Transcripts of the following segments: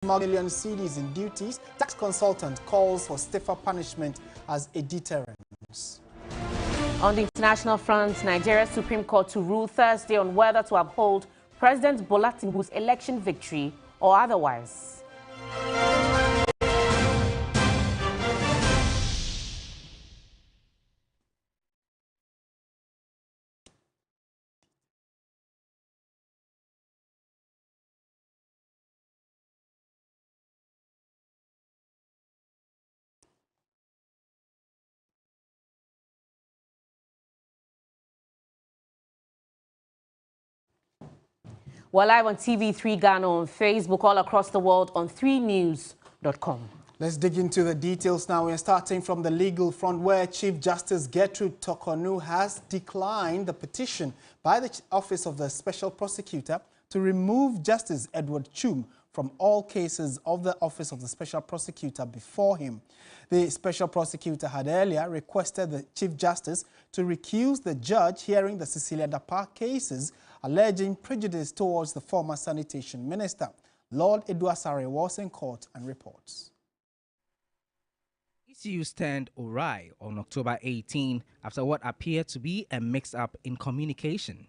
Million cedis in duties. Tax consultant calls for stiffer punishment as a deterrent. On the international front, Nigeria's Supreme Court to rule Thursday on whether to uphold President Bola Tinubu's election victory or otherwise. We're live on TV3 Ghana, on Facebook, all across the world on 3news.com. Let's dig into the details now. We're starting from the legal front, where Chief Justice Gertrude Torkornoo has declined the petition by the Office of the Special Prosecutor to remove Justice Edward Chum from all cases of the Office of the Special Prosecutor before him. The Special Prosecutor had earlier requested the Chief Justice to recuse the judge hearing the Cecilia Dapaah cases, alleging prejudice towards the former Sanitation Minister. Lord Eduasare was in court and reports. Issues turned awry on October 18 after what appeared to be a mix-up in communication.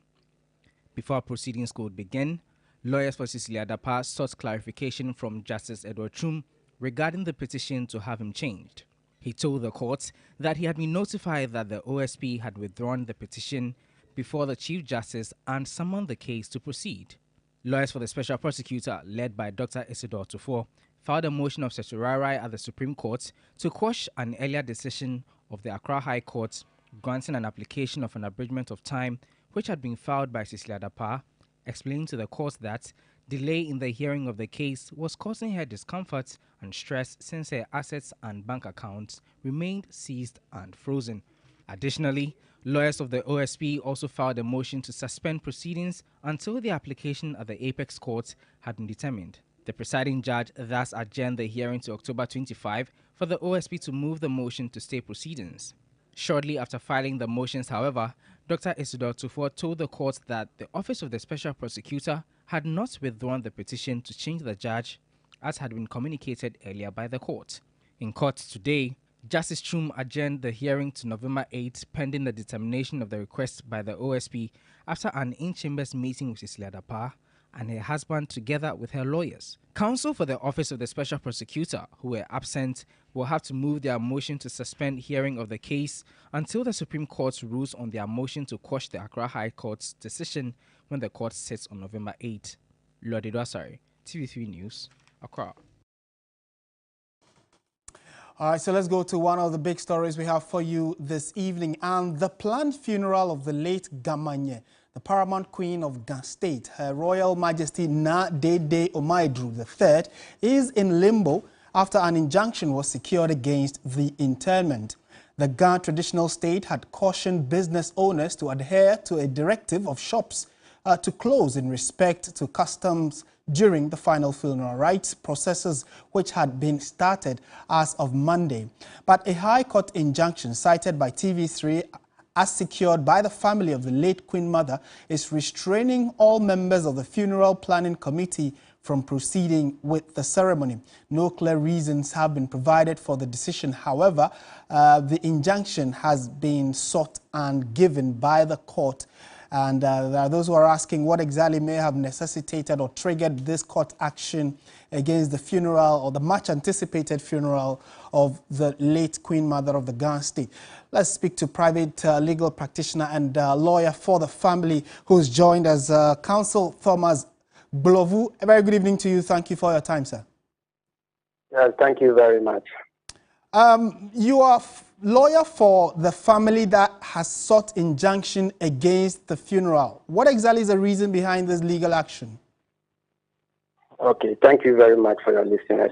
Before proceedings could begin, lawyers for Cecilia Dapaah sought clarification from Justice Edward Chum regarding the petition to have him changed. He told the court that he had been notified that the OSP had withdrawn the petition before the Chief Justice and summoned the case to proceed. Lawyers for the Special Prosecutor, led by Dr. Isidore Tuffour, filed a motion of certiorari at the Supreme Court to quash an earlier decision of the Accra High Court granting an application of an abridgment of time which had been filed by Cecilia Dapaah, explaining to the court that delay in the hearing of the case was causing her discomfort and stress since her assets and bank accounts remained seized and frozen. Additionally, lawyers of the OSP also filed a motion to suspend proceedings until the application at the Apex Court had been determined. The presiding judge thus adjourned the hearing to October 25 for the OSP to move the motion to stay proceedings. Shortly after filing the motions, however, Dr. Isidore Tuffour told the court that the Office of the Special Prosecutor had not withdrawn the petition to change the judge, as had been communicated earlier by the court. In court today, Justice Chum adjourned the hearing to November 8 pending the determination of the request by the OSP after an in-chambers meeting with Cecilia Dapaah and her husband together with her lawyers. Counsel for the Office of the Special Prosecutor, who were absent, will have to move their motion to suspend hearing of the case until the Supreme Court rules on their motion to quash the Accra High Court's decision when the court sits on November 8. Lord Eduasare, TV3 News, Accra. All right, so let's go to one of the big stories we have for you this evening, and the planned funeral of the late Gamanye, the paramount queen of Ghana State, Her Royal Majesty Na Dede Omaidru III, is in limbo after an injunction was secured against the interment. The Ghana Traditional State had cautioned business owners to adhere to a directive of shops to close in respect to customs during the final funeral rites processes, which had been started as of Monday. But a High Court injunction cited by TV3 as secured by the family of the late Queen Mother is restraining all members of the Funeral Planning Committee from proceeding with the ceremony. No clear reasons have been provided for the decision. However, the injunction has been sought and given by the court. And there are those who are asking what exactly may have necessitated or triggered this court action against the funeral, or the much anticipated funeral, of the late Queen Mother of the Ghana State. Let's speak to private legal practitioner and lawyer for the family who's joined as Counsel Thomas Glovu. A very good evening to you. Thank you for your time, sir. Yes, thank you very much. You are lawyer for the family that has sought injunction against the funeral. What exactly is the reason behind this legal action? Okay, thank you very much for your listeners.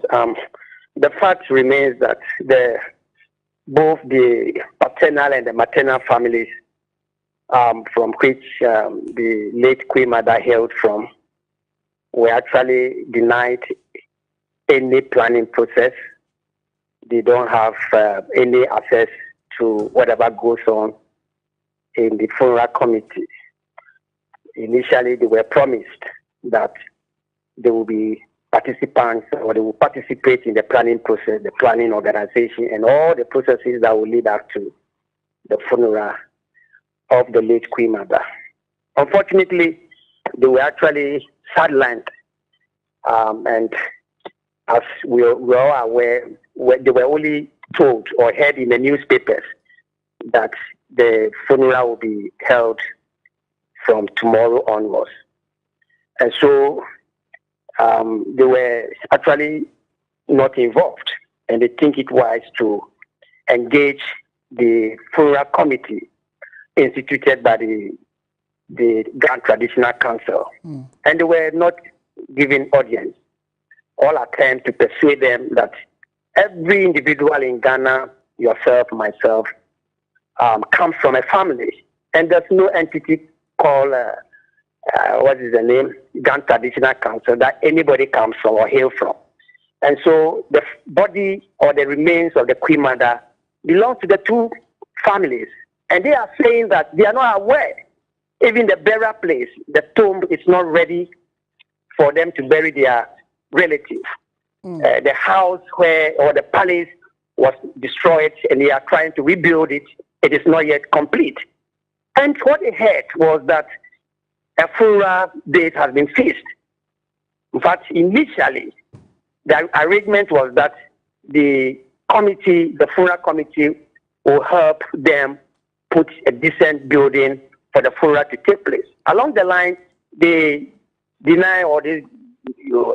The fact remains that both the paternal and the maternal families from which the late Queen Mother hailed from were actually denied any planning process. They don't have any access to whatever goes on in the funeral committee. Initially, they were promised that they will be participants, or they will participate in the planning process, the planning organization, and all the processes that will lead up to the funeral of the late Queen Mother. Unfortunately, they were actually sidelined, and as we are all aware, they were only told or heard in the newspapers that the funeral will be held from tomorrow onwards. And so they were actually not involved, and they think it wise to engage the funeral committee instituted by the Ghana Traditional Council. And they were not given audience. All attempt to persuade them that every individual in Ghana, yourself, myself, comes from a family, and there's no entity called what is the name, Ghana Traditional Council, that anybody comes from or hail from. And so the body or the remains of the Queen Mother belong to the two families, and they are saying that they are not aware. Even the burial place, the tomb, is not ready for them to bury their relative. The house or the palace was destroyed, and they are trying to rebuild it. It is not yet complete. And what they heard was that a funeral date has been fixed. In fact, initially, the arrangement was that the committee, the funeral committee, will help them put a decent building for the funeral to take place. Along the line, they deny or they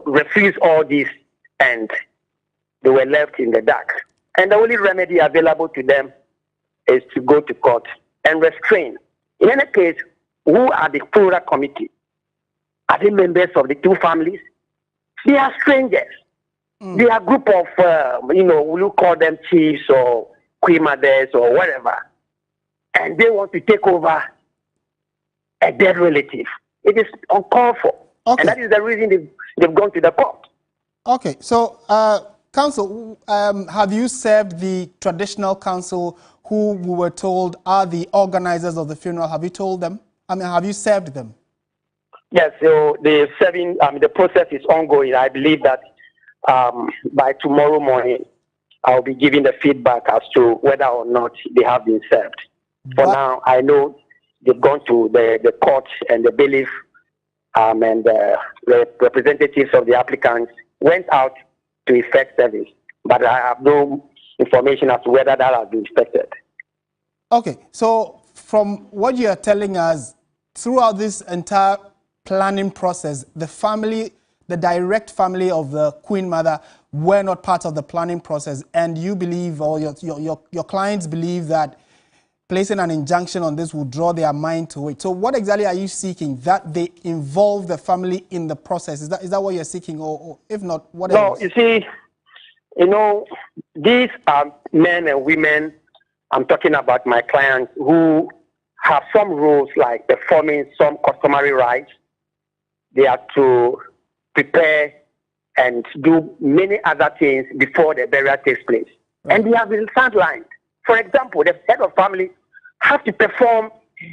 refuse all this, and they were left in the dark. And the only remedy available to them is to go to court and restrain. In any case, who are the funeral committee? Are they members of the two families? They are strangers. They are a group of, we'll call them chiefs or queen mothers or whatever. And they want to take over a dead relative. It is uncalled for. Okay. And that is the reason they've gone to the court. Okay, so Council, have you served the traditional council who we were told are the organizers of the funeral? Have you told them? I mean, have you served them? Yes, so the process is ongoing. I believe that by tomorrow morning, I'll be giving the feedback as to whether or not they have been served. For now, I know they've gone to the court and the bailiff, and the representatives of the applicants went out to effect service. But I have no information as to whether that has been effected. Okay, so from what you are telling us, throughout this entire planning process, the family, the direct family of the Queen Mother were not part of the planning process, and you believe, or your clients believe, that placing an injunction on this will draw their mind to it. So what exactly are you seeking? That they involve the family in the process? Is that what you're seeking, or if not, what else? No, you see, these are men and women. I'm talking about my clients who have some rules, like performing some customary rites. They have to prepare and do many other things before the burial takes place. Right. And they have been sidelined. For example, the head of family has to perform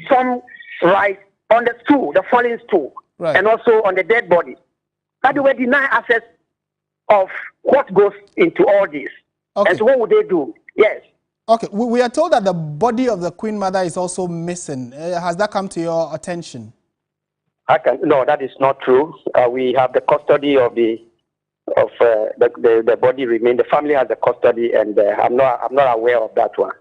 some rites on the stool, the fallen stool, right, and also on the dead body. But they were denied access of what goes into all this. Okay. And so what would they do? Yes. Okay, we are told that the body of the Queen Mother is also missing. Has that come to your attention? No, that is not true. We have the custody of the body remain. The family has the custody, and I'm not aware of that one.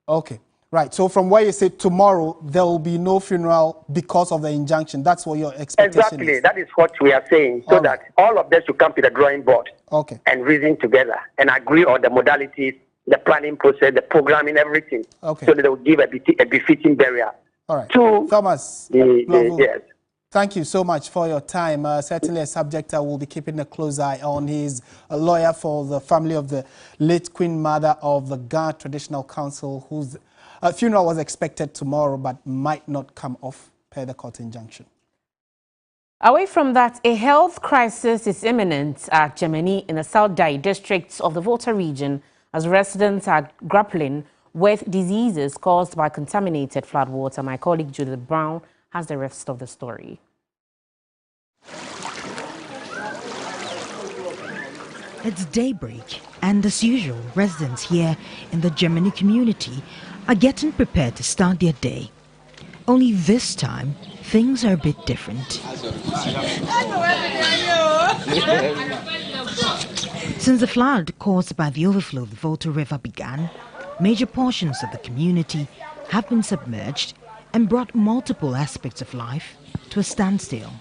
Okay, right. So from where you say tomorrow there will be no funeral because of the injunction. That's what your expectation exactly is. That is what we are saying. So that all of them should come to the drawing board. Okay. And reason together and agree on the modalities, the planning process, the programming, everything. Okay. So that they will give a befitting burial. All right. To Thomas. Yes. Thank you so much for your time. Certainly a subject I will be keeping a close eye on. He's a lawyer for the family of the late Queen Mother of the Ghana Traditional Council, whose funeral was expected tomorrow but might not come off per the court injunction. Away from that, a health crisis is imminent at Germany in the South Dai districts of the Volta region as residents are grappling with diseases caused by contaminated floodwater. My colleague Judith Brown has the rest of the story. It's daybreak, and as usual, residents here in the Germany community are getting prepared to start their day. Only this time, things are a bit different. Since the flood caused by the overflow of the Volta River began, major portions of the community have been submerged and brought multiple aspects of life to a standstill.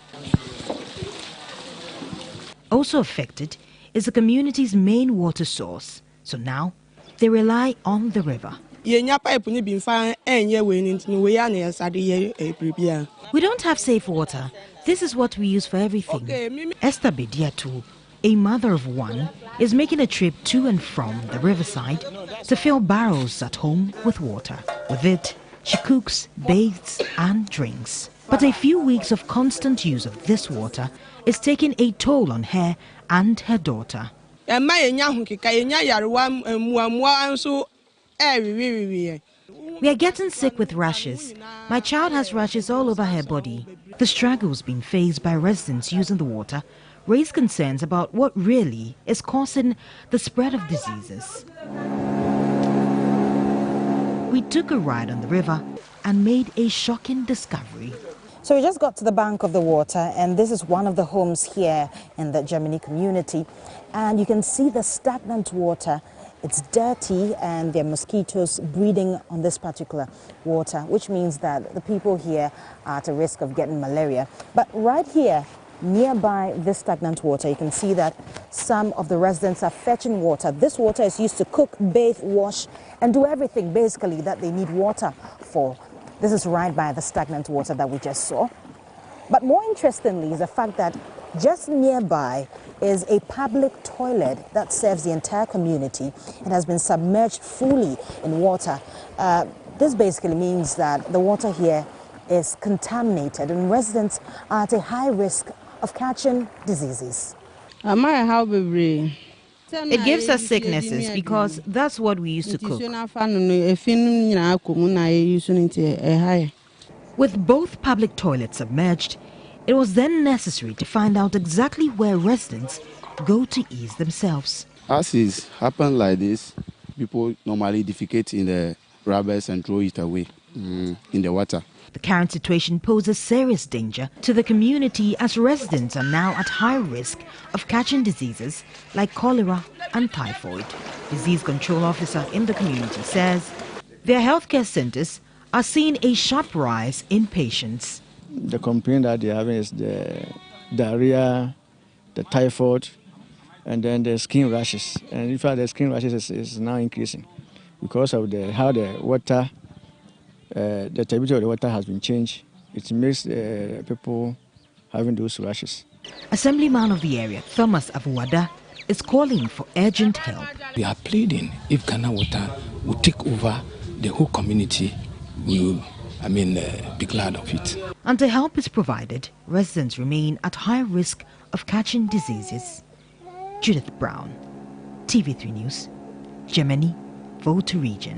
Also affected is the community's main water source, so now they rely on the river. We don't have safe water. This is what we use for everything. Esther Bediatu, a mother of one, is making a trip to and from the riverside to fill barrels at home with water. With it, she cooks, bathes, and drinks. But a few weeks of constant use of this water is taking a toll on her and her daughter. We are getting sick with rashes. My child has rashes all over her body. The struggles being faced by residents using the water raise concerns about what really is causing the spread of diseases. We took a ride on the river and made a shocking discovery. So we just got to the bank of the water, and this is one of the homes here in the Germany community. And you can see the stagnant water. It's dirty, and there are mosquitoes breeding on this particular water, which means that the people here are at a risk of getting malaria. But right here, nearby this stagnant water, you can see that some of the residents are fetching water. This water is used to cook, bathe, wash, and do everything basically that they need water for. This is right by the stagnant water that we just saw. But more interestingly is the fact that just nearby is a public toilet that serves the entire community. It has been submerged fully in water. This basically means that the water here is contaminated and residents are at a high risk of catching diseases. It gives us sicknesses because that's what we used to cook. With both public toilets submerged, it was then necessary to find out exactly where residents go to ease themselves. As it happens like this, people normally defecate in the rubbers and throw it away in the water. The current situation poses serious danger to the community as residents are now at high risk of catching diseases like cholera and typhoid. Disease control officer in the community says their healthcare centers are seeing a sharp rise in patients. The complaint that they're having is the diarrhea, the typhoid, and then the skin rashes. And in fact, the skin rashes is now increasing because of how the water, the temperature of the water has been changed. It makes people having those rashes. Assemblyman of the area, Thomas Abuwada, is calling for urgent help. We are pleading if Ghana Water will take over the whole community, we will be glad of it. Until help is provided, residents remain at high risk of catching diseases. Judith Brown, TV3 News, Germany, Volta region.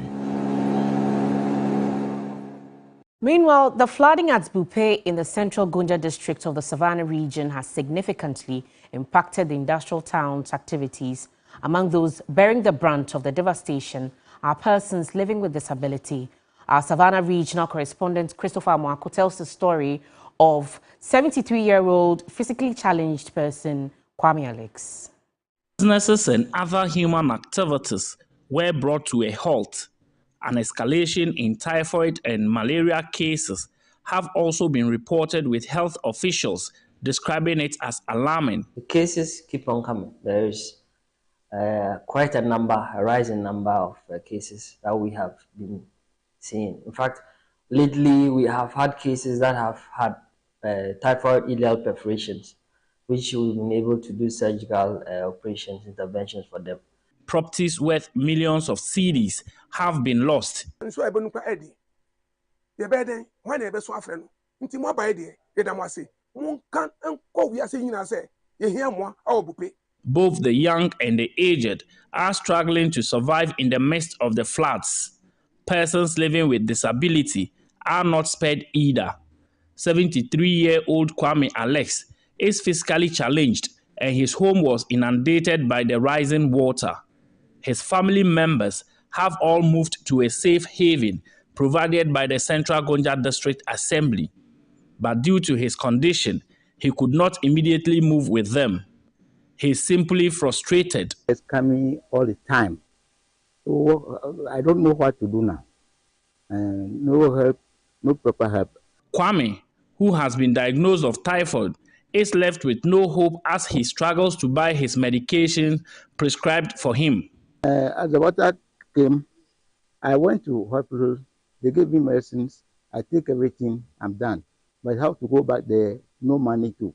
Meanwhile, the flooding at Bupe in the central Gunja district of the Savannah region has significantly impacted the industrial town's activities. Among those bearing the brunt of the devastation are persons living with disability. Our Savannah regional correspondent Christopher Mwako tells the story of 73-year-old physically challenged person Kwame Alex. Businesses and other human activities were brought to a halt. An escalation in typhoid and malaria cases have also been reported, with health officials describing it as alarming. The cases keep on coming. There is quite a rising number of cases that we have been seeing. In fact, lately we have had cases that have had typhoid ileal perforations, which we've been able to do surgical operations, interventions for them. Properties worth millions of cedis have been lost. Both the young and the aged are struggling to survive in the midst of the floods. Persons living with disability are not spared either. 73-year-old Kwame Alex is physically challenged and his home was inundated by the rising water. His family members have all moved to a safe haven provided by the Central Gonja District Assembly. But due to his condition, he could not immediately move with them. He is simply frustrated. It's coming all the time. So I don't know what to do now. No help, no proper help. Kwame, who has been diagnosed of typhoid, is left with no hope as he struggles to buy his medication prescribed for him. As the water came, I went to hospital. They gave me medicines. I take everything. I'm done. But how to go back there? No money too.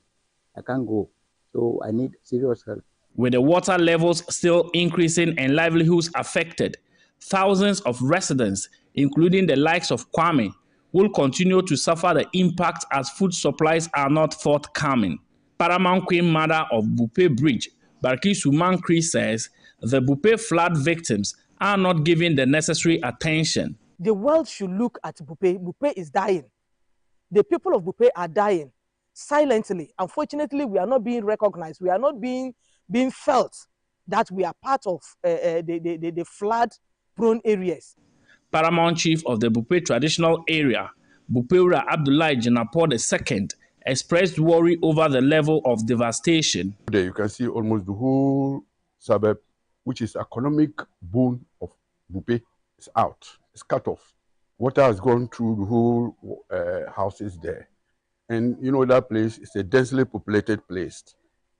I can't go. So I need serious help. With the water levels still increasing and livelihoods affected, thousands of residents, including the likes of Kwame, will continue to suffer the impact as food supplies are not forthcoming. Paramount Queen mother of Bupe Bridge, Barkisu Mankri, says the Bupe flood victims are not given the necessary attention. The world should look at Bupe. Bupe is dying. The people of Bupe are dying silently. Unfortunately, we are not being recognized. We are not being felt that we are part of the flood-prone areas. Paramount Chief of the Bupe traditional area, Bupeura Abdullahi Jinapor II, expressed worry over the level of devastation. There you can see almost the whole suburb, which is economic boon of Bupe, is out. It's cut off. Water has gone through the whole houses there. And you know that place is a densely populated place.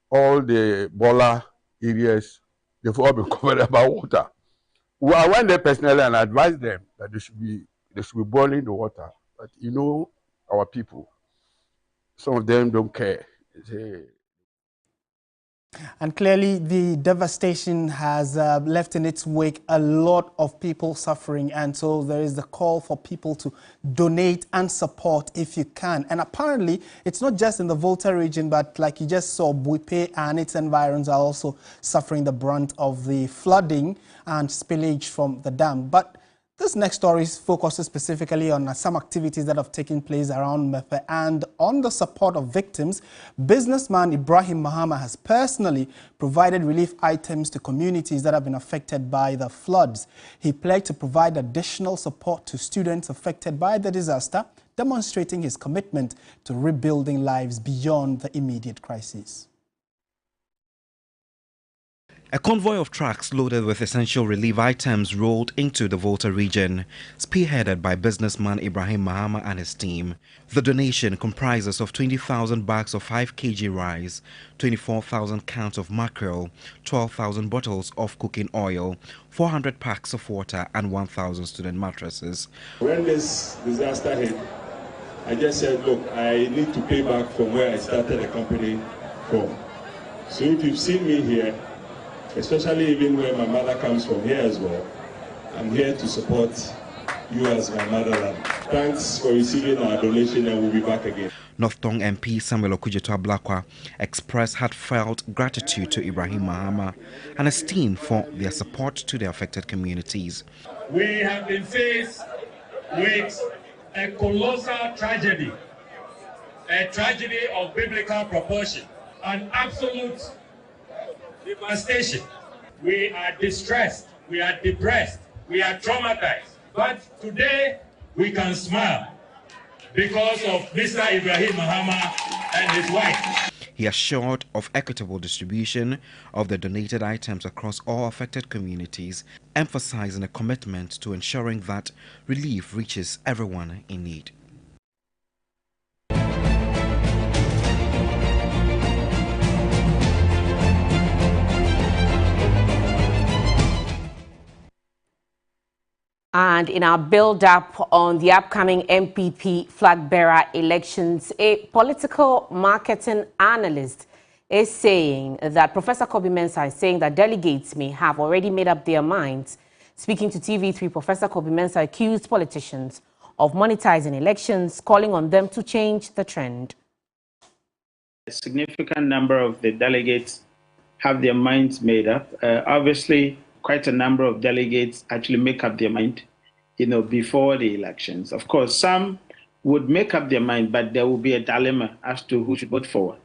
All the Bola areas, they've all been covered by water. Well, I went there personally and advised them that they should be boiling the water. But you know, our people, some of them don't care. And clearly, the devastation has left in its wake a lot of people suffering. And so there is the call for people to donate and support if you can. And apparently, it's not just in the Volta region, but like you just saw, Bupe and its environs are also suffering the brunt of the flooding and spillage from the dam. But this next story focuses specifically on some activities that have taken place around Mepe, and on the support of victims. Businessman Ibrahim Mahama has personally provided relief items to communities that have been affected by the floods. He pledged to provide additional support to students affected by the disaster, demonstrating his commitment to rebuilding lives beyond the immediate crisis. A convoy of trucks loaded with essential relief items rolled into the Volta region, spearheaded by businessman Ibrahim Mahama and his team. The donation comprises of 20,000 bags of 5 kg rice, 24,000 cans of mackerel, 12,000 bottles of cooking oil, 400 packs of water and 1,000 student mattresses. When this disaster hit, I just said, look, I need to pay back from where I started the company from. So if you've seen me here, especially even where my mother comes from here as well, I'm here to support you as my motherland. Thanks for receiving our donation, and we'll be back again. North Tong MP Samuel Okudzeto Ablakwa expressed heartfelt gratitude to Ibrahim Mahama and his team for their support to the affected communities. We have been faced with a colossal tragedy, a tragedy of biblical proportion, an absolute devastation. We are distressed, we are depressed, we are traumatized. But today we can smile because of Mr. Ibrahim Mahama and his wife. He assured of equitable distribution of the donated items across all affected communities, emphasizing a commitment to ensuring that relief reaches everyone in need. And in our build-up on the upcoming MPP flag-bearer elections, a political marketing analyst is saying that Professor Kobi Mensah is saying that delegates may have already made up their minds. Speaking to TV3, Professor Kobi Mensah accused politicians of monetizing elections, calling on them to change the trend. A significant number of the delegates have their minds made up. Obviously, quite a number of delegates actually make up their mind, before the elections. Of course, some would make up their mind, but there will be a dilemma as to who should vote for.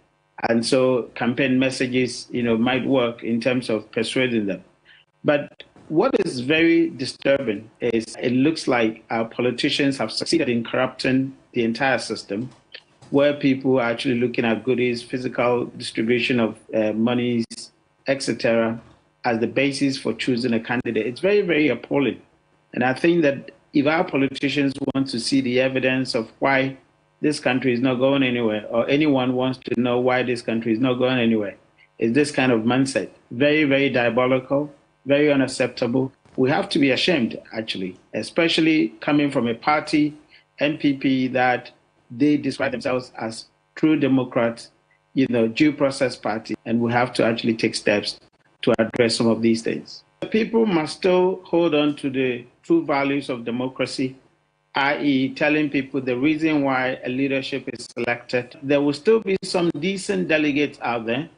And so campaign messages, might work in terms of persuading them. But what is very disturbing is it looks like our politicians have succeeded in corrupting the entire system, where people are actually looking at goodies, physical distribution of monies, etc., as the basis for choosing a candidate. It's very, very appalling. And I think that if our politicians want to see the evidence of why this country is not going anywhere, or anyone wants to know why this country is not going anywhere, it's this kind of mindset. Very, very diabolical, very unacceptable. We have to be ashamed, actually, especially coming from a party, NPP, that they describe themselves as true Democrats, due process party, and we have to actually take steps to address some of these things. People must still hold on to the true values of democracy, i.e. telling people the reason why a leadership is selected. There will still be some decent delegates out there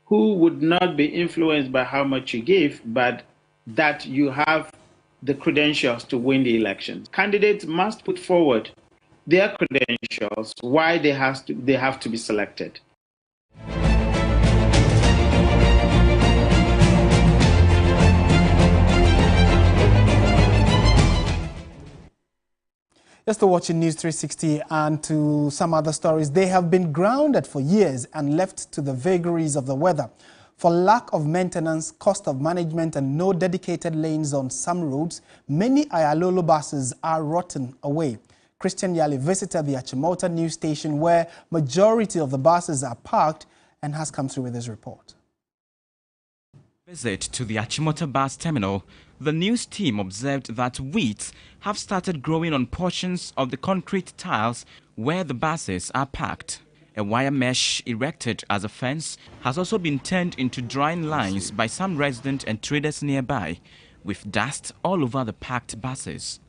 who would not be influenced by how much you give, but that you have the credentials to win the elections. Candidates must put forward their credentials, why they have to be selected. Just to watching News 360 and to some other stories, they have been grounded for years and left to the vagaries of the weather. For lack of maintenance, cost of management and no dedicated lanes on some roads, many Ayalolo buses are rotten away. Christian Yali visited the Achimota news station where majority of the buses are parked and has come through with this report. Visit to the Achimota bus terminal, the news team observed that weeds have started growing on portions of the concrete tiles where the buses are parked. A wire mesh erected as a fence has also been turned into drying lines by some residents and traders nearby, with dust all over the parked buses.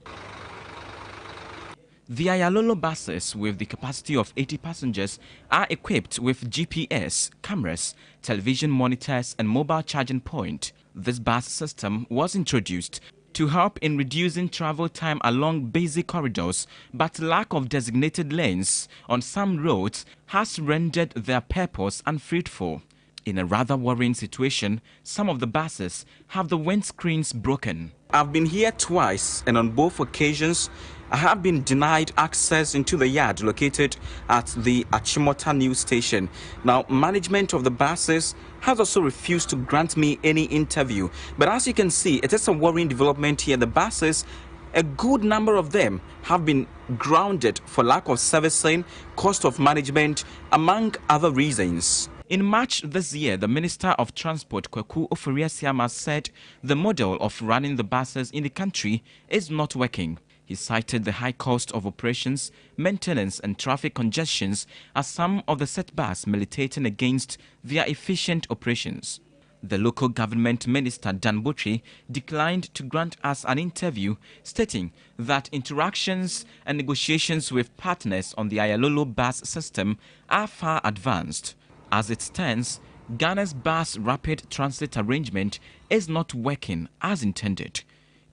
The Ayalolo buses, with the capacity of 80 passengers, are equipped with GPS, cameras, television monitors and mobile charging point. This bus system was introduced to help in reducing travel time along busy corridors, but lack of designated lanes on some roads has rendered their purpose unfruitful. In a rather worrying situation, some of the buses have the windscreens broken. I've been here twice, and on both occasions, I have been denied access into the yard located at the Achimota news station. Now, management of the buses has also refused to grant me any interview. But as you can see, it is a worrying development here. The buses, a good number of them have been grounded for lack of servicing, cost of management, among other reasons. In March this year, the Minister of Transport, Kwaku Ofori-Asiamah, said the model of running the buses in the country is not working. He cited the high cost of operations, maintenance and traffic congestions as some of the setbacks militating against their efficient operations. The local government minister, Dan Botwe, declined to grant us an interview, stating that interactions and negotiations with partners on the Ayalolo bus system are far advanced. As it stands, Ghana's bus rapid transit arrangement is not working as intended.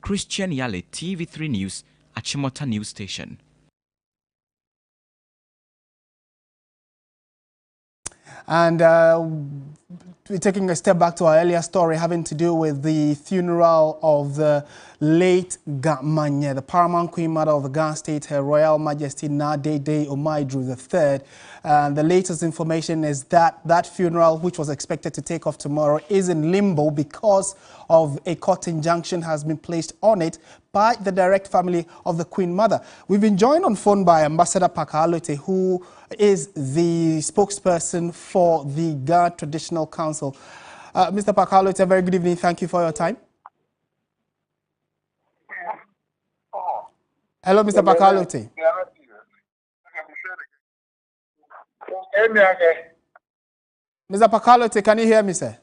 Christian Yale, TV3 News, Achimota News Station. And we're taking a step back to our earlier story having to do with the funeral of the late Gamanye, the paramount queen mother of the Ghana State, Her Royal Majesty Nadede Omaidru III. The latest information is that that funeral, which was expected to take off tomorrow, is in limbo because of a court injunction has been placed on it by the direct family of the Queen Mother. We've been joined on phone by Ambassador Pakalote, who is the spokesperson for the Ghana Traditional Council. Mr. Pakalote, a very good evening. Thank you for your time. Hello, Mr. Pakalote. Mr. Pakalote, can you hear me, sir?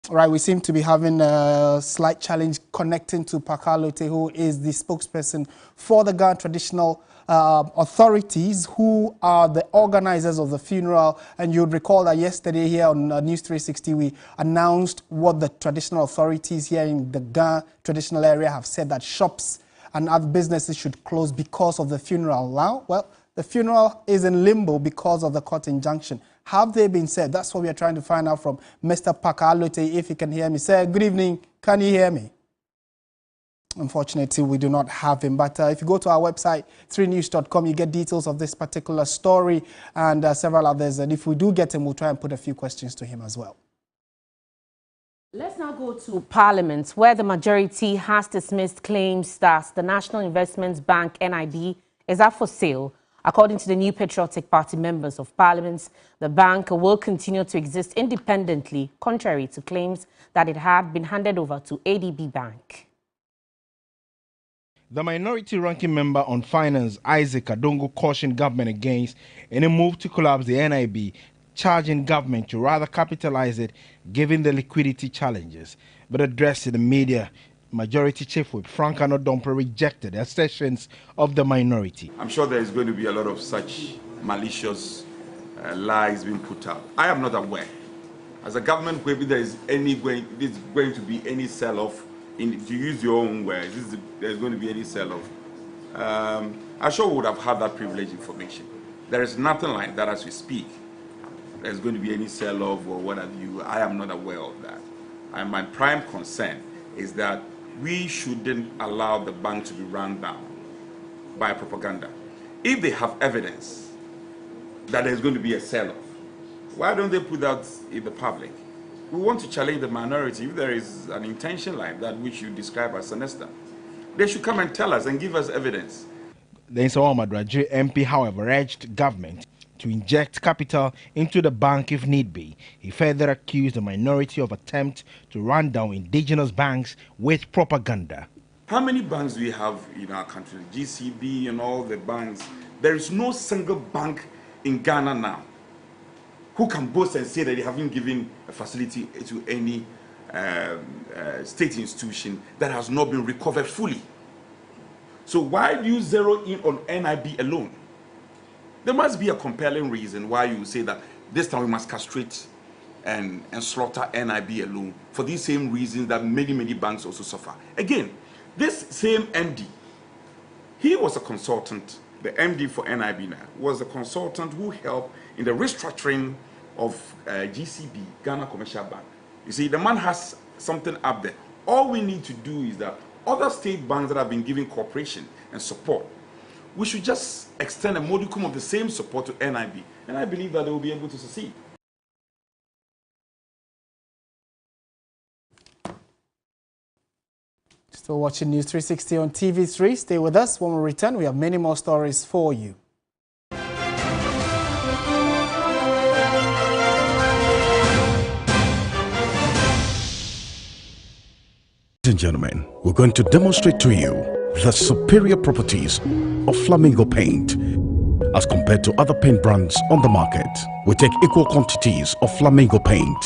Right, we seem to be having a slight challenge connecting to Pakalote, who is the spokesperson for the Ghana Traditional authorities, who are the organizers of the funeral. And you'd recall that yesterday here on News 360, we announced what the traditional authorities here in the Ghana Traditional area have said, that shops and other businesses should close because of the funeral. Now, well, The funeral is in limbo because of the court injunction. Have they been said? That's what we are trying to find out from Mr. Pakalote, if he can hear me. Sir, good evening. Can you hear me? Unfortunately, we do not have him. But if you go to our website, 3news.com, you get details of this particular story and several others. And if we do get him, we'll try and put a few questions to him as well. Let's now go to Parliament, where the majority has dismissed claims that the National Investment Bank, NIB, is up for sale. According to the New Patriotic Party members of Parliament, the bank will continue to exist independently, contrary to claims that it had been handed over to ADB Bank. The minority ranking member on finance, Isaac Adongo, cautioned government against any move to collapse the NIB, charging government to rather capitalize it given the liquidity challenges. But addressed to the media, Majority Chief Whip Frank Anodompe rejected the assertions of the minority. I'm sure there is going to be a lot of such malicious lies being put out. I am not aware. As a government, whether there is going to be any sell-off, to use your own words, there's going to be any sell-off. I'm sure we would have had that privileged information. There is nothing like that as we speak. There's going to be any sell-off or what have you. I am not aware of that. And my prime concern is that we shouldn't allow the bank to be run down by propaganda. If they have evidence that there's going to be a sell-off, why don't they put that in the public? We want to challenge the minority. If there is an intention like that, which you describe as sinister, they should come and tell us and give us evidence. The Insawa Madraji MP, however, urged government to inject capital into the bank if need be. He further accused the minority of attempt to run down indigenous banks with propaganda. How many banks do we have in our country? GCB and all the banks. There is no single bank in Ghana now who can boast and say that they haven't given a facility to any state institution that has not been recovered fully. So why do you zero in on NIB alone? There must be a compelling reason why you say that this time we must castrate and slaughter NIB alone for these same reasons that many banks also suffer. Again, this same MD, he was a consultant. The MD for NIB now was a consultant who helped in the restructuring of GCB, Ghana Commercial Bank. You see, the man has something up there. All we need to do is that other state banks that have been giving cooperation and support, we should just extend a modicum of the same support to NIB, and I believe that they will be able to succeed. Still watching News 360 on TV3. Stay with us. When we return, we have many more stories for you. Ladies and gentlemen, we're going to demonstrate to you the superior properties of Flamingo paint as compared to other paint brands on the market. We take equal quantities of Flamingo paint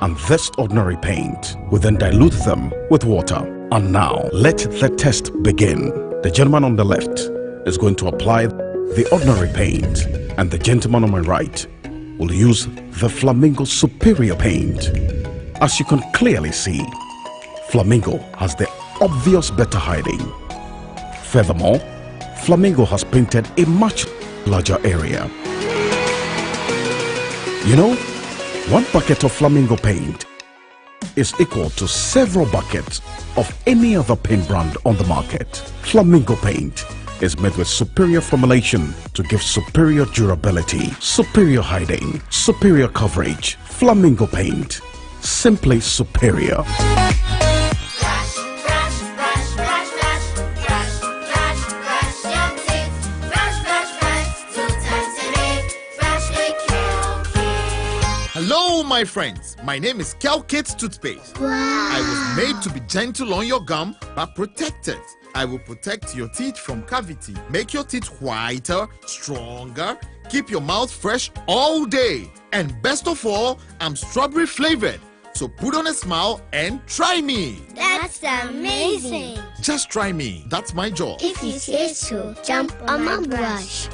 and this ordinary paint. We then dilute them with water. And now, let the test begin. The gentleman on the left is going to apply the ordinary paint, and the gentleman on my right will use the Flamingo superior paint. As you can clearly see, Flamingo has the obvious better hiding. Furthermore, Flamingo has painted a much larger area. You know, one bucket of Flamingo paint is equal to several buckets of any other paint brand on the market. Flamingo paint is made with superior formulation to give superior durability, superior hiding, superior coverage. Flamingo paint, simply superior. Hello, my friends. My name is Kelkit Toothpaste. Wow. I was made to be gentle on your gum, but protected. I will protect your teeth from cavity, make your teeth whiter, stronger, keep your mouth fresh all day. And best of all, I'm strawberry flavored. So put on a smile and try me. That's amazing. Just try me. That's my job. If you say so, jump on my brush.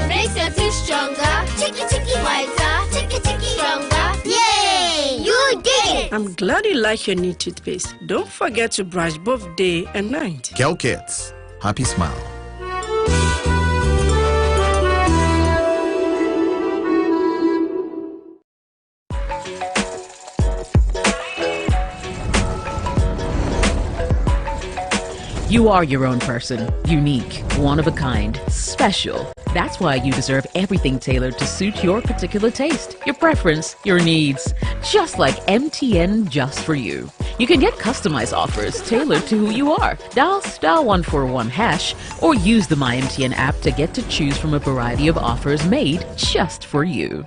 Makes your teeth stronger, chicky whiter, chicky stronger. Yay! You did it! I'm glad you like your new toothpaste. Don't forget to brush both day and night. Kelkits, happy smile. You are your own person, unique, one of a kind, special. That's why you deserve everything tailored to suit your particular taste, your preference, your needs. Just like MTN Just For You. You can get customized offers tailored to who you are. Dial *141# or use the MyMTN app to get to choose from a variety of offers made just for you.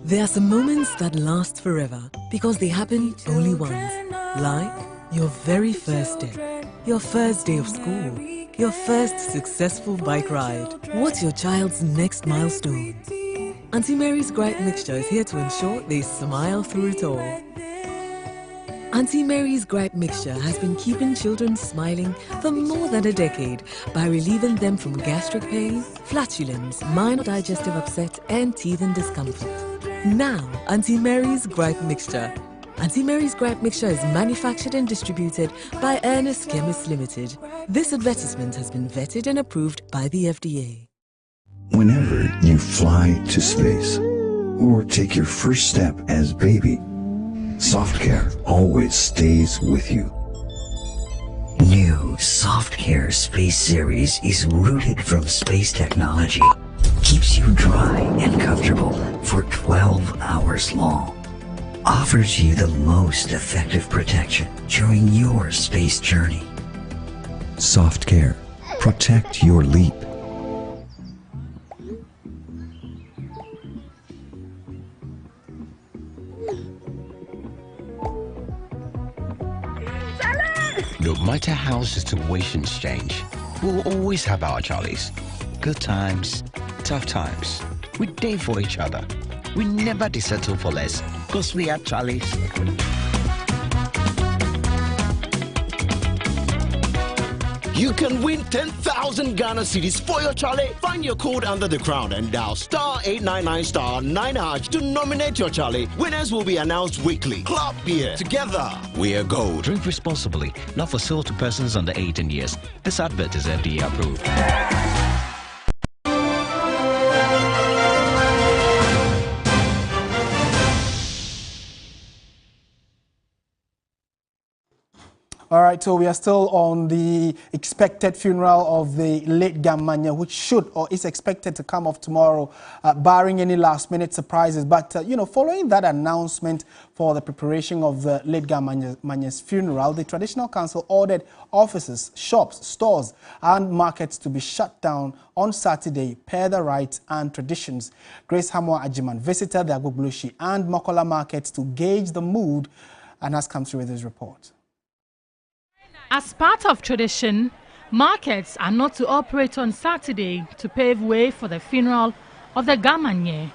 There are some moments that last forever because they happen only once. Like your very first day, your first day of school, your first successful bike ride. What's your child's next milestone? Auntie Mary's Gripe Mixture is here to ensure they smile through it all. Auntie Mary's Gripe Mixture has been keeping children smiling for more than a decade by relieving them from gastric pain, flatulence, minor digestive upset, and teething discomfort. Now, Auntie Mary's Gripe Mixture. Auntie Mary's Gripe Mixture is manufactured and distributed by Ernest Chemists Limited. This advertisement has been vetted and approved by the FDA. Whenever you fly to space or take your first step as baby, SoftCare always stays with you. New SoftCare Space Series is rooted from space technology. Keeps you dry and comfortable for 12 hours long. Offers you the most effective protection during your space journey. SoftCare. Protect your leap. No matter how situations change, we'll always have our Charlies. Good times, tough times. We day for each other. We never settle for less, because we are Charlies. You can win 10,000 Ghana cedis for your Charlie. Find your code under the crown and dial *899*9# to nominate your Charlie. Winners will be announced weekly. Club Beer. Together, we are gold. Drink responsibly. Not for sale to persons under 18 years. This advert is FDA approved. All right, so we are still on the expected funeral of the late Gamanya, which should or is expected to come off tomorrow, barring any last-minute surprises. But, following that announcement for the preparation of the late Gamanya's funeral, the Traditional Council ordered offices, shops, stores and markets to be shut down on Saturday per the rights and traditions. Grace Hamwa Ajiman visited the Agboglushi and Mokola markets to gauge the mood and has come through with his report. As part of tradition, markets are not to operate on Saturday to pave way for the funeral of the Gamanye.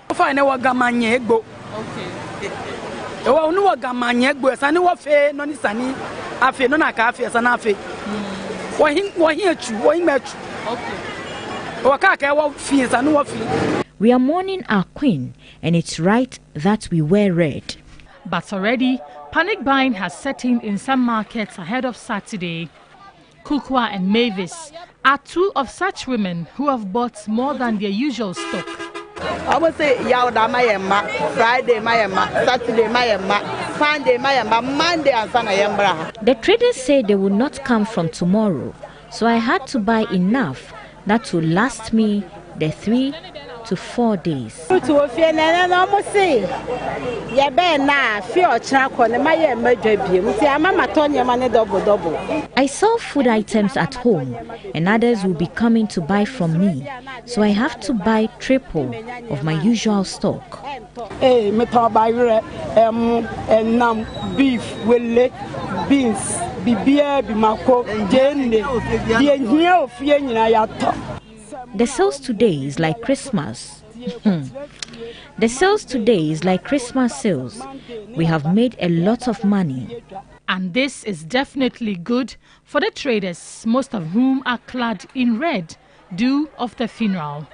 We are mourning our queen, and it's right that we wear red. But already, panic buying has set in some markets ahead of Saturday. Kukwa and Mavis are two of such women who have bought more than their usual stock. I would say Friday, Saturday, Sunday, Monday, and Sunday. The traders say they will not come from tomorrow, so I had to buy enough that will last me the 3 to 4 days. I sell food items at home and others will be coming to buy from me, so I have to buy triple of my usual stock. Beef, beans, The sales today is like Christmas. The sales today is like Christmas sales. We have made a lot of money. And this is definitely good for the traders, most of whom are clad in red, due of the funeral.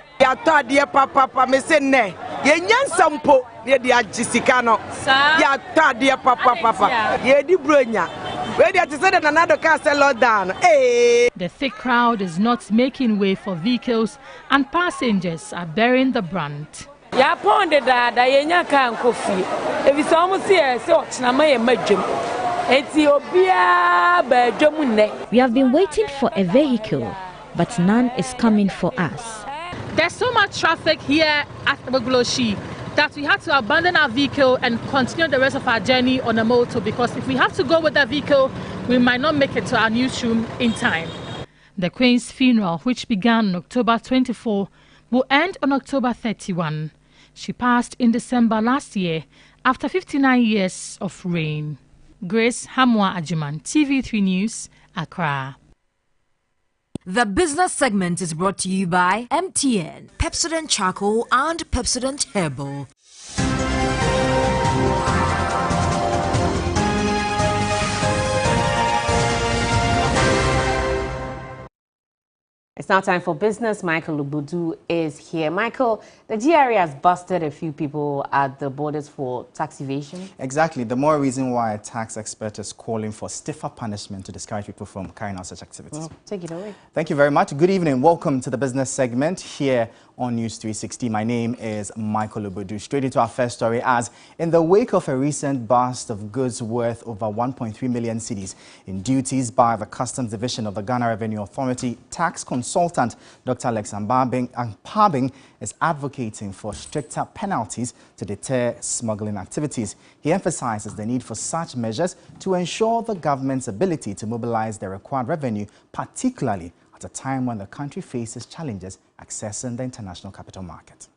The thick crowd is not making way for vehicles and passengers are bearing the brunt. Ya ponde da yenya kan kofi. Ebi so omo se ochina ma ye madwem. Enti obia ba dwom nne. We have been waiting for a vehicle, but none is coming for us. There's so much traffic here at Ogloshi that we had to abandon our vehicle and continue the rest of our journey on a motor, because if we have to go with that vehicle, we might not make it to our newsroom in time. The Queen's funeral, which began on October 24, will end on October 31. She passed in December last year after 59 years of reign. Grace Hamwa Ajuman, TV3 News, Accra. The business segment is brought to you by MTN, Pepsodent Charcoal and Pepsodent Herbal. It's now time for business. Michael Lubudu is here. Michael, the GRA has busted a few people at the borders for tax evasion. Exactly. The more reason why a tax expert is calling for stiffer punishment to discourage people from carrying out such activities. Well, take it away. Thank you very much. Good evening. Welcome to the business segment here on News 360. My name is Michael Lubudu. Straight into our first story, as in the wake of a recent bust of goods worth over 1.3 million cedis in duties by the Customs Division of the Ghana Revenue Authority, tax consultant Dr. Alex Ampabing is advocating for stricter penalties to deter smuggling activities. He emphasizes the need for such measures to ensure the government's ability to mobilize the required revenue, particularly at a time when the country faces challenges accessing the international capital market.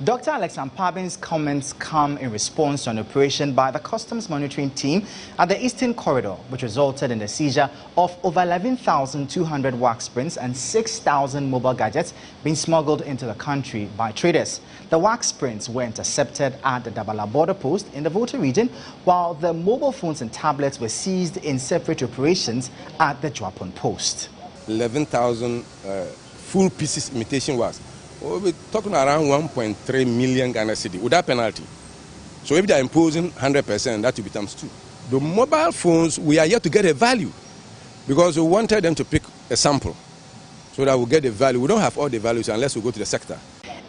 Dr. Alex Ampabing's comments come in response to an operation by the Customs Monitoring Team at the Eastern Corridor, which resulted in the seizure of over 11,200 wax prints and 6,000 mobile gadgets being smuggled into the country by traders. The wax prints were intercepted at the Dabala border post in the Volta region, while the mobile phones and tablets were seized in separate operations at the Joapon post. 11,000 full pieces imitation wax. We're talking around 1.3 million Ghana cedi without penalty. So if they're imposing 100%, that will be times 2. The mobile phones, we are yet to get a value because we wanted them to pick a sample so that we'll get the value. We don't have all the values unless we go to the sector.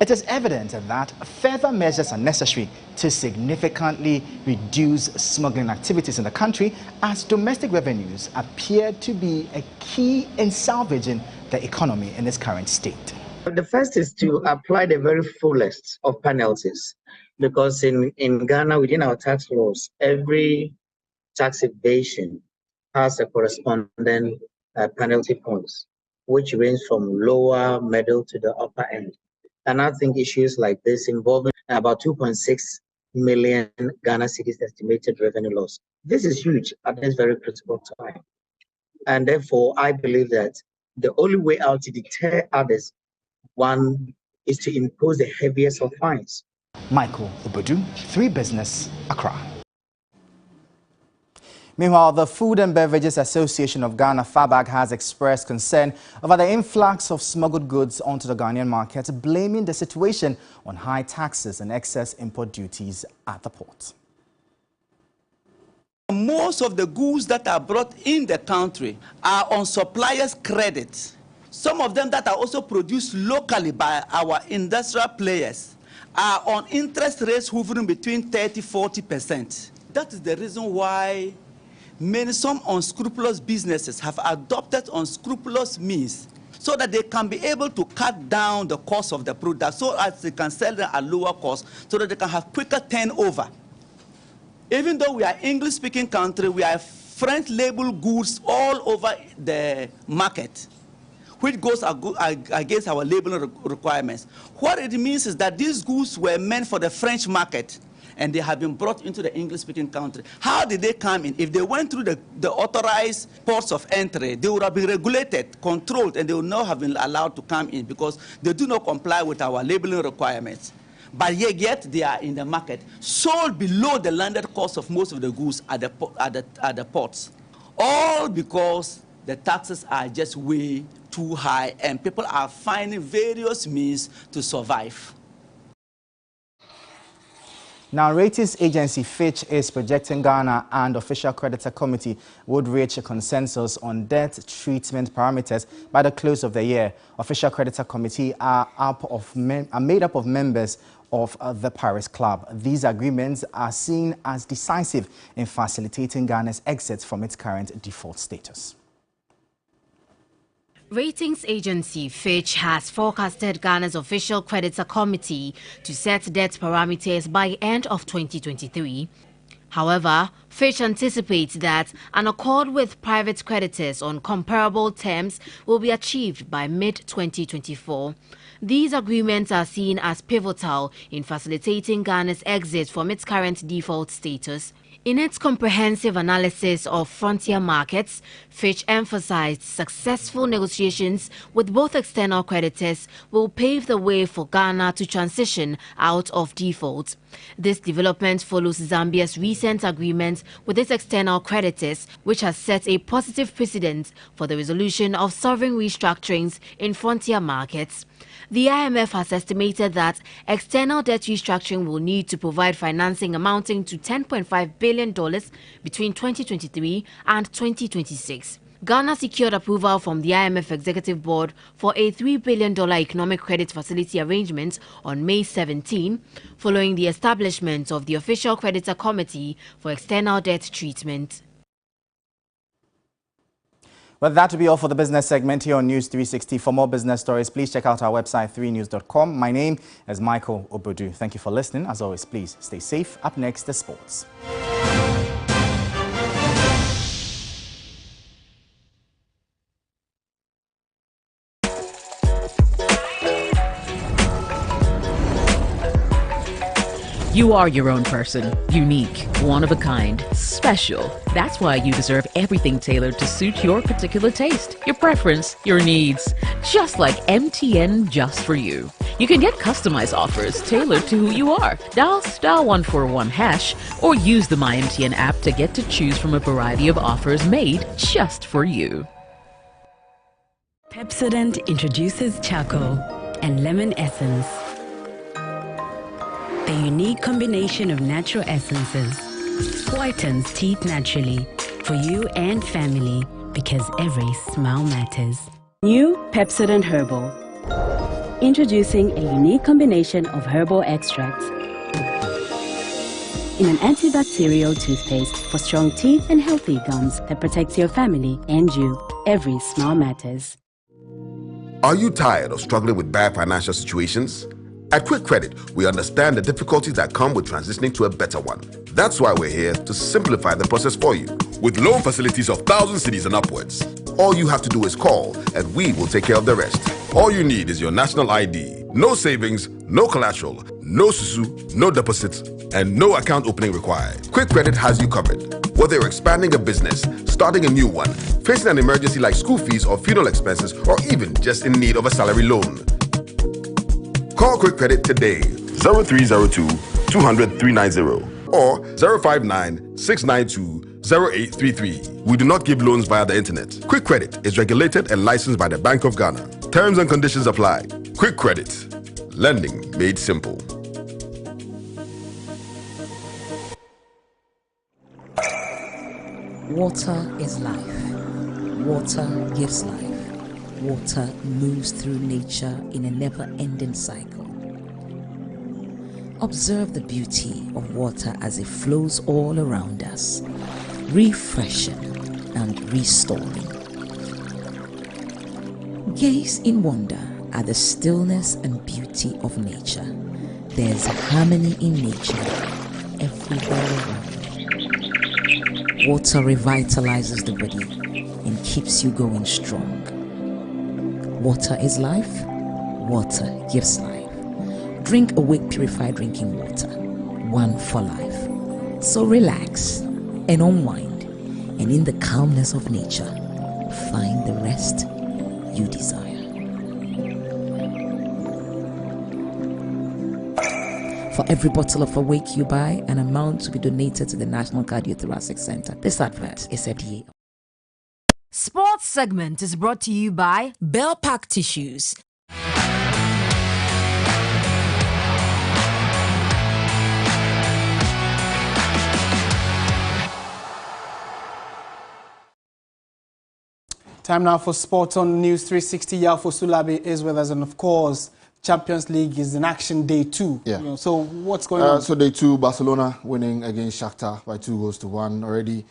It is evident that further measures are necessary to significantly reduce smuggling activities in the country, as domestic revenues appear to be a key in salvaging the economy in its current state. The first is to apply the very fullest of penalties, because in Ghana, within our tax laws, every tax evasion has a corresponding penalty points, which range from lower, middle to the upper end. And I think issues like this involving about 2.6 million Ghana cedis estimated revenue loss. This is huge at this very critical time. And therefore, I believe that the only way out to deter others, one, is to impose the heaviest of fines. Michael Lubudu, 3 Business, Accra. Meanwhile, the Food and Beverages Association of Ghana, FABAG, has expressed concern over the influx of smuggled goods onto the Ghanaian market, blaming the situation on high taxes and excess import duties at the port. Most of the goods that are brought in the country are on suppliers' credit. Some of them that are also produced locally by our industrial players are on interest rates hovering between 30–40%. That is the reason why some unscrupulous businesses have adopted unscrupulous means so that they can be able to cut down the cost of the product so as they can sell them at lower cost, so that they can have quicker turnover. Even though we are English-speaking country, we have French label goods all over the market, which goes against our labeling requirements. What it means is that these goods were meant for the French market, and they have been brought into the English-speaking country. How did they come in? If they went through the authorized ports of entry, they would have been regulated, controlled, and they would not have been allowed to come in because they do not comply with our labeling requirements. But yet they are in the market, sold below the landed cost of most of the goods at the ports. All because the taxes are just way too high and people are finding various means to survive. Now, ratings agency Fitch is projecting Ghana and Official Creditor Committee would reach a consensus on debt treatment parameters by the close of the year. Official Creditor Committee are made up of members of the Paris Club. These agreements are seen as decisive in facilitating Ghana's exit from its current default status. Ratings agency Fitch has forecasted Ghana's Official Creditor Committee to set debt parameters by end of 2023. However, Fitch anticipates that an accord with private creditors on comparable terms will be achieved by mid-2024. These agreements are seen as pivotal in facilitating Ghana's exit from its current default status. In its comprehensive analysis of frontier markets, Fitch emphasized successful negotiations with both external creditors will pave the way for Ghana to transition out of default. This development follows Zambia's recent agreement with its external creditors, which has set a positive precedent for the resolution of sovereign restructurings in frontier markets. The IMF has estimated that external debt restructuring will need to provide financing amounting to $10.5 billion between 2023 and 2026. Ghana secured approval from the IMF Executive Board for a $3 billion economic credit facility arrangement on May 17, following the establishment of the Official Creditor Committee for External Debt Treatment. Well, that will be all for the business segment here on News 360. For more business stories, please check out our website, 3news.com. My name is Michael Obodu. Thank you for listening. As always, please stay safe. Up next, the sports. You are your own person, unique, one of a kind, special. That's why you deserve everything tailored to suit your particular taste, your preference, your needs. Just like MTN Just For You. You can get customized offers tailored to who you are. Dial *141# or use the MyMTN app to get to choose from a variety of offers made just for you. Pepsodent introduces charcoal and lemon essence. The unique combination of natural essences whitens teeth naturally for you and family because every smile matters. New Pepsodent Herbal. Introducing a unique combination of herbal extracts in an antibacterial toothpaste for strong teeth and healthy gums that protects your family and you. Every smile matters. Are you tired of struggling with bad financial situations? At Quick Credit, we understand the difficulties that come with transitioning to a better one. That's why we're here to simplify the process for you. With loan facilities of 1,000 cedis and upwards, all you have to do is call and we will take care of the rest. All you need is your national ID. No savings, no collateral, no susu, no deposits, and no account opening required. Quick Credit has you covered. Whether you're expanding a business, starting a new one, facing an emergency like school fees or funeral expenses, or even just in need of a salary loan. Call Quick Credit today, 0302 200 390 or 059 692 0833. We do not give loans via the internet. Quick Credit is regulated and licensed by the Bank of Ghana. Terms and conditions apply. Quick Credit. Lending made simple. Water is life. Water gives life. Water moves through nature in a never-ending cycle. Observe the beauty of water as it flows all around us, refreshing and restoring. Gaze in wonder at the stillness and beauty of nature. There's harmony in nature everywhere around. Water revitalizes the body and keeps you going strong. Water is life. Water gives life. Drink Awake Purified Drinking Water. One for life. So relax and unwind, and in the calmness of nature, find the rest you desire. For every bottle of Awake you buy, an amount to be donated to the National Cardiothoracic Center. This advert is FDA. Sports segment is brought to you by Bell Pack Tissues. Time now for sports on News 360. Yafo Sulabi is with us, and of course, Champions League is in action day 2. Yeah. You know, so what's going on? So day 2, Barcelona winning against Shakhtar by 2-1. Already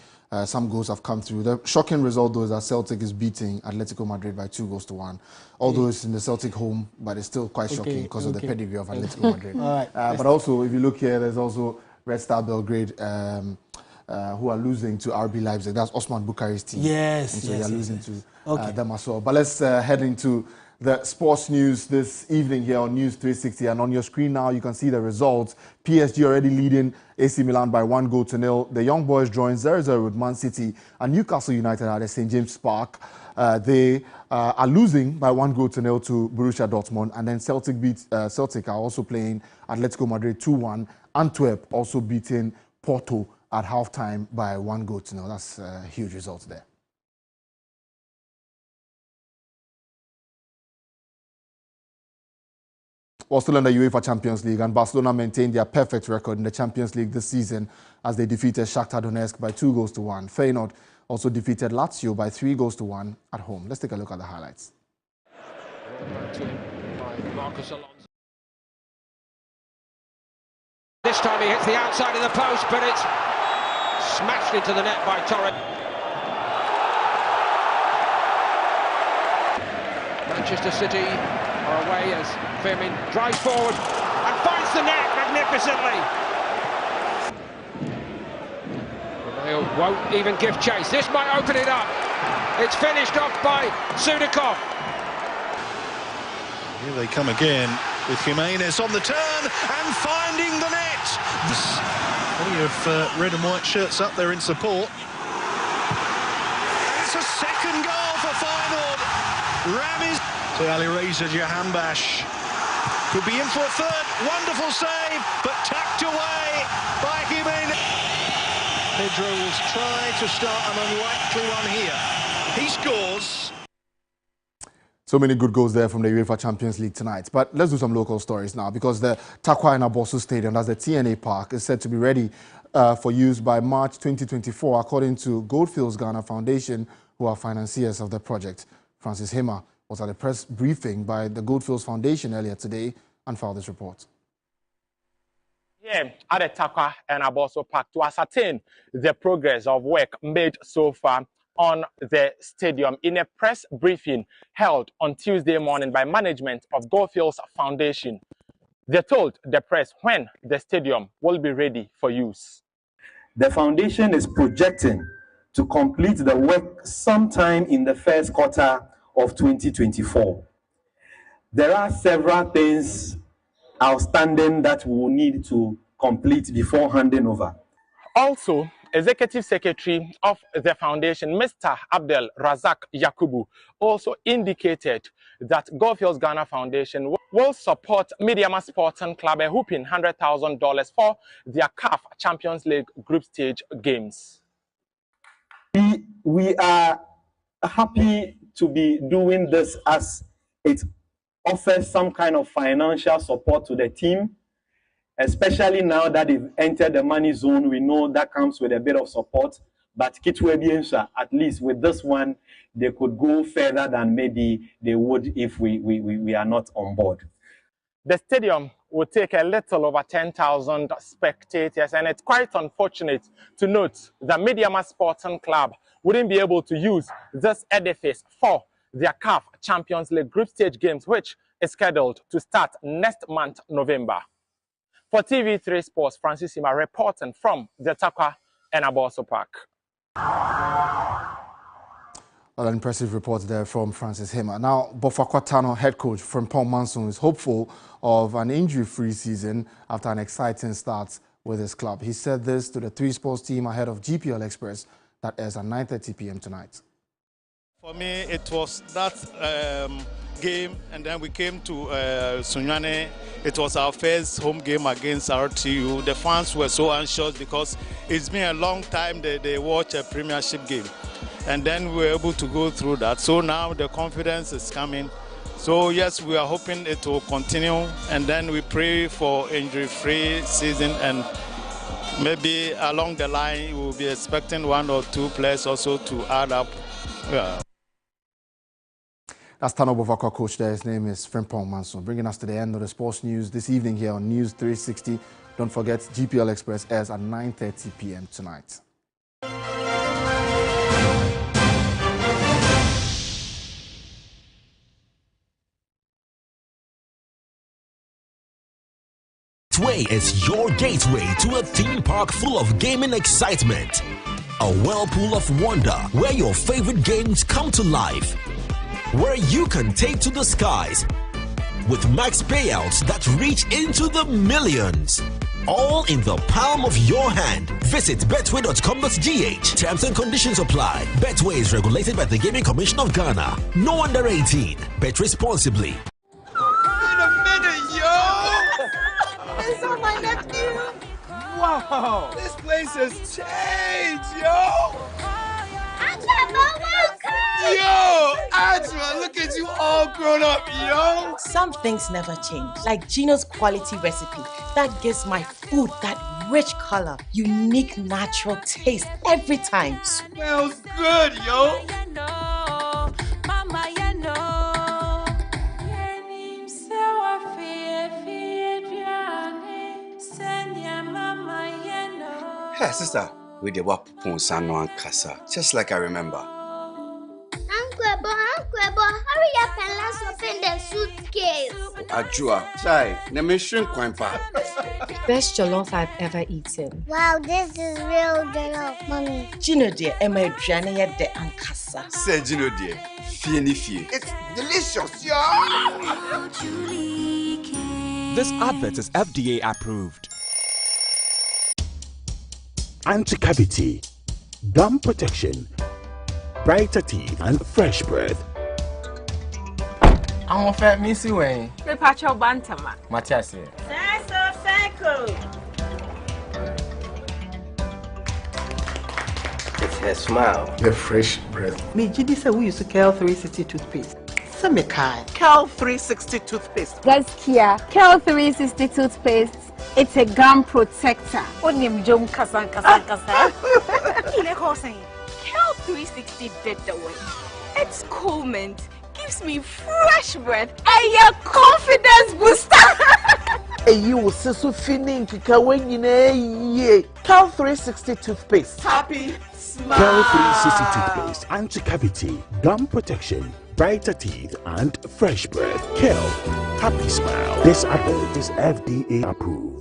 some goals have come through. The shocking result, though, is that Celtic is beating Atletico Madrid by 2-1. Although it's in the Celtic home, but it's still quite shocking because of the pedigree of Atletico Madrid. But also, if you look here, there's also Red Star Belgrade, who are losing to RB Leipzig. That's Osman Bukhari's team. Yes. And so they are losing to them as well. But let's head into the sports news this evening here on News 360. And on your screen now, you can see the results. PSG already leading AC Milan by 1-0. The Young Boys drawing 0-0 with Man City. And Newcastle United at the St. James Park. They are losing by 1-0 to Borussia Dortmund. And then Celtic are also playing Atletico Madrid 2-1. Antwerp also beating Porto at halftime by 1-0. That's a huge result there. Well, still in the UEFA Champions League, and Barcelona maintained their perfect record in the Champions League this season as they defeated Shakhtar Donetsk by 2-1. Feyenoord also defeated Lazio by 3-1 at home. Let's take a look at the highlights. This time he hits the outside of the post, but it's smashed into the net by Torres. Manchester City are away as Firmin drives forward and finds the net magnificently. Romeo won't even give chase. This might open it up. It's finished off by Sudakov. Here they come again with Jimenez on the turn and finding the net. Plenty of red and white shirts up there in support. That's a second goal for Feyenoord. Ramiz to Alireza Jahanbakhsh. Could be in for a third. Wonderful save, but tucked away by Jimenez. Pedro will try to start an unlikely one here. He scores. So many good goals there from the UEFA Champions League tonight. But let's do some local stories now, because the Tarkwa Inaboso Stadium, that's the TNA Park, is set to be ready for use by March 2024, according to Goldfields Ghana Foundation, who are financiers of the project. Francis Hema was at a press briefing by the Goldfields Foundation earlier today and filed this report. Here at the Tarkwa Inaboso Park to ascertain the progress of work made so far on the stadium in a press briefing held on Tuesday morning by management of Goldfields Foundation. They told the press when the stadium will be ready for use. The foundation is projecting to complete the work sometime in the first quarter of 2024. There are several things outstanding that we will need to complete before handing over. Also, Executive Secretary of the Foundation, Mr. Abdel Razak Yakubu, also indicated that Goldfields Ghana Foundation will support Mediama Sporting Club hooping $100,000 for their CAF Champions League group stage games. We are happy to be doing this as it offers some kind of financial support to the team. Especially now that they've entered the money zone, we know that comes with a bit of support. But Kitwe, at least with this one, they could go further than maybe they would if we are not on board. The stadium will take a little over 10,000 spectators, and it's quite unfortunate to note that Mediama Sporting Club wouldn't be able to use this edifice for their CAF Champions League group stage games, which is scheduled to start next month, November. For TV3 Sports, Francis Hema reporting from the Tarkwa Inaboso Park. Well, an impressive report there from Francis Hema. Now, Bofakwa Tano head coach Frimpong Manson is hopeful of an injury-free season after an exciting start with his club. He said this to the 3 Sports team ahead of GPL Express that airs at 9:30 p.m. tonight. For me, it was that game, and then we came to Sunyane. It was our first home game against RTU. The fans were so anxious because it's been a long time they watch a premiership game. And then we were able to go through that. So now the confidence is coming. So yes, we are hoping it will continue. And then we pray for injury-free season, and maybe along the line we'll be expecting 1 or 2 players also to add up. Yeah. That's Tano Bovako, coach there. His name is Frimpong Manson. Bringing us to the end of the sports news this evening here on News 360. Don't forget, GPL Express airs at 9:30 p.m. tonight. Betway is your gateway to a theme park full of gaming excitement. A whirlpool of wonder where your favorite games come to life. Where you can take to the skies with max payouts that reach into the millions. All in the palm of your hand. Visit betway.com.gh. Terms and conditions apply. Betway is regulated by the Gaming Commission of Ghana. No under 18. Bet responsibly. Wait a minute, yo! Is that my nephew? Wow! This place has changed, yo! Yo, Ajma, look at you all grown up, yo! Some things never change, like Gino's quality recipe that gives my food that rich color, unique natural taste every time. Smells good, yo! Hey, sister, we did what Ponsano and Casa, just like I remember. Uncle, hurry up and let's open the suitcase. Ajua, chai, never shrink quite far. Best jollof I've ever eaten. Wow, this is real jollof, mommy. Gino dear, Emma Adriana de Ankasa. Say Gino dear, fie. It's delicious, yo! This advert is FDA approved. Anti-cavity, gum protection, brighter teeth, and fresh breath. I'm a fat missy way. The patch of Bantama. Matias. It's her smile. The fresh breath. Me, Jidi said we use Kel 360 toothpaste. Samikai. Kel 360 toothpaste. That's Kia. Kel 360 toothpaste. It's a gum protector. Only Jom Kasan. Kel 360 did the way. It's cool mint. Gives me fresh breath and your confidence booster. And you will see so feeling when you Kel 360 toothpaste. Happy smile. Kel 360 toothpaste, anti-cavity, gum protection, brighter teeth, and fresh breath. Kel, happy smile. This advert is FDA approved.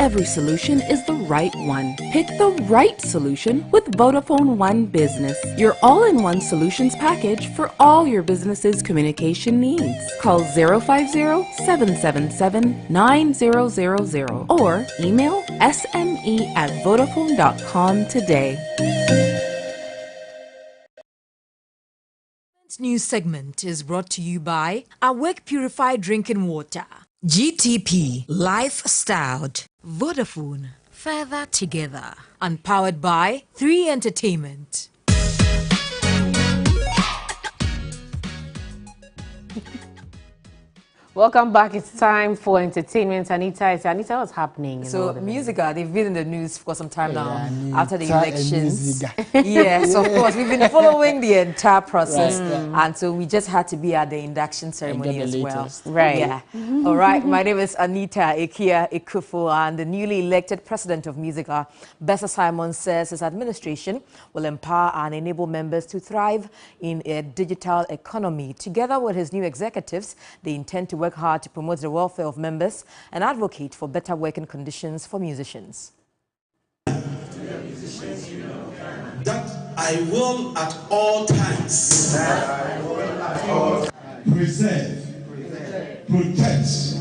Every solution is the right one. Pick the right solution with Vodafone One Business, your all-in-one solutions package for all your business's communication needs. Call 050-777-9000 or email sme@vodafone.com today. This news segment is brought to you by Awake Purified Drinking Water. GTP, Lifestyled, Vodafone, Further Together, and powered by 3 Entertainment. Welcome back. It's time for entertainment. Anita, what's happening? So, Musica, they've been in the news for some time now after the elections. Yes, of course. We've been following the entire process. And so we just had to be at the induction ceremony as well. Right. Yeah. All right. My name is Anita Ekia Ekufu, and the newly elected president of Musica, Bessa Simon, says his administration will empower and enable members to thrive in a digital economy. Together with his new executives, they intend to work hard to promote the welfare of members and advocate for better working conditions for musicians. That I will at all times preserve, protect,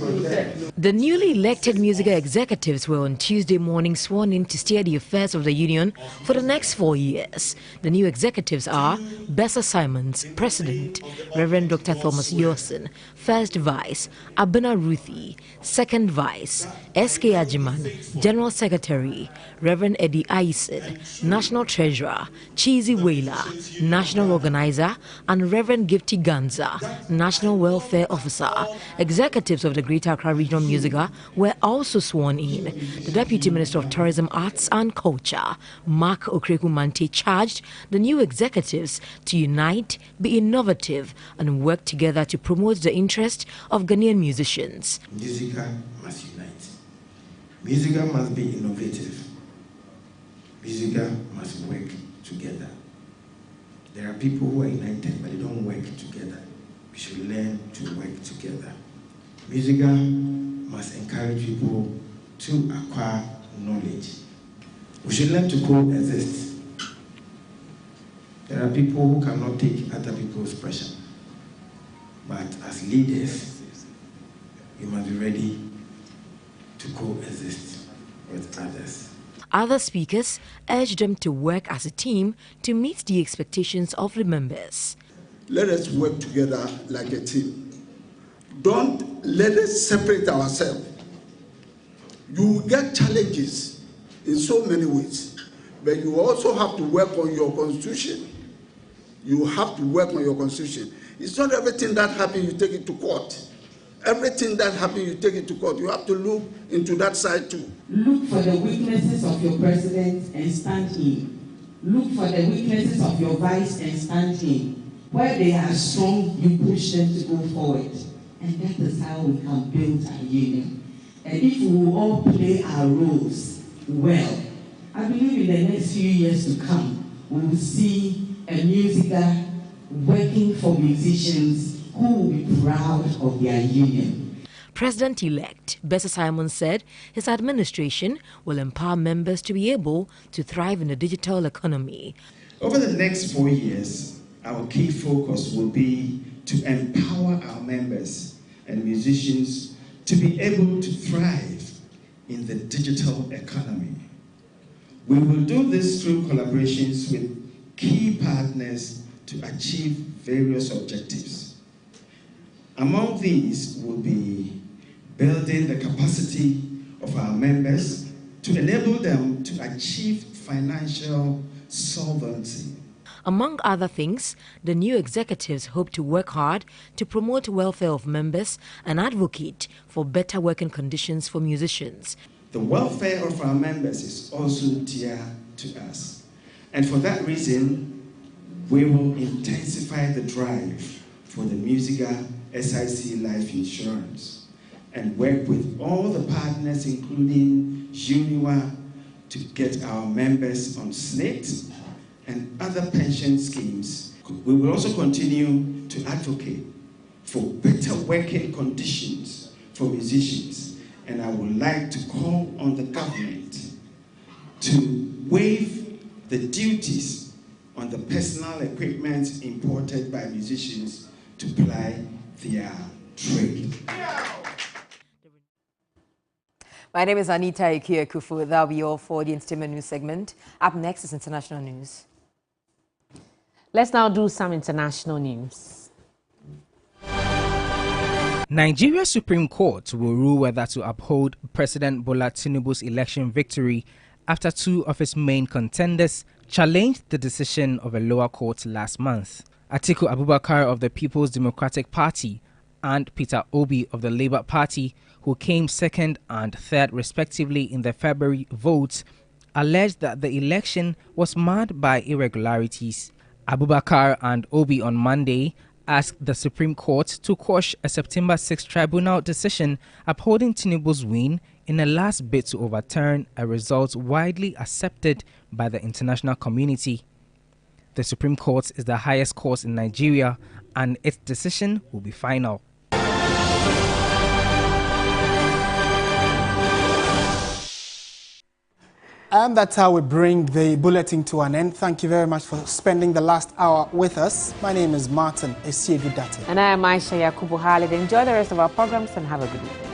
The newly elected Musica executives were on Tuesday morning sworn in to steer the affairs of the union for the next 4 years. The new executives are Bessa Simons, President, Reverend Dr. Thomas Yorson, First Vice, Abena Ruthie, Second Vice, S.K. Ajiman, General Secretary, Reverend Eddie Aisen, National Treasurer, Cheesy Wailer, National Organizer, and Reverend Gifty Ganza, National Welfare Officer. Executives of the Greater Accra Regional Musica were also sworn in. The Deputy Minister of Tourism, Arts and Culture, Mark Okreku-Mante, charged the new executives to unite, be innovative, and work together to promote the interest of Ghanaian musicians. Musica must unite. Musica must be innovative. Musica must work together. There are people who are united, but they don't work together. We should learn to work together. Musica must encourage people to acquire knowledge. We should learn to coexist. There are people who cannot take other people's pressure. But as leaders, you must be ready to coexist with others. Other speakers urged them to work as a team to meet the expectations of the members. Let us work together like a team. Don't let us separate ourselves. You will get challenges in so many ways, but you also have to work on your constitution. You have to work on your constitution. It's not everything that happens you take it to court. Everything that happens you take it to court. You have to look into that side too. Look for the weaknesses of your president and stand in. Look for the weaknesses of your vice and stand in. Where they are strong, you push them to go forward. And that is how we can build a union. And if we will all play our roles well, I believe in the next few years to come, we will see a Musica working for musicians who will be proud of their union. President-elect Bessa Simons said his administration will empower members to be able to thrive in the digital economy. Over the next 4 years, our key focus will be to empower our members and musicians to be able to thrive in the digital economy. We will do this through collaborations with key partners to achieve various objectives. Among these will be building the capacity of our members to enable them to achieve financial solvency. Among other things, the new executives hope to work hard to promote welfare of members and advocate for better working conditions for musicians. The welfare of our members is also dear to us. And for that reason, we will intensify the drive for the Musica SIC Life Insurance and work with all the partners, including UNIWA, to get our members on SNIT and other pension schemes. We will also continue to advocate for better working conditions for musicians, and I would like to call on the government to waive the duties on the personal equipment imported by musicians to ply their trade. My name is Anita Ikia-Kufu. That'll be all for the Entertainment News segment. Up next is International News. Let's now do some international news. Nigeria's Supreme Court will rule whether to uphold President Bola Tinubu's election victory after two of his main contenders challenged the decision of a lower court last month. Atiku Abubakar of the People's Democratic Party and Peter Obi of the Labour Party, who came second and third respectively in the February votes, alleged that the election was marred by irregularities. Abubakar and Obi on Monday asked the Supreme Court to quash a September 6 tribunal decision upholding Tinubu's win in a last bid to overturn a result widely accepted by the international community. The Supreme Court is the highest court in Nigeria, and its decision will be final. And that's how we bring the bulletin to an end. Thank you very much for spending the last hour with us. My name is Martin Esiedu Date. And I am Aisha Yakubu Khalid. Enjoy the rest of our programs and have a good evening.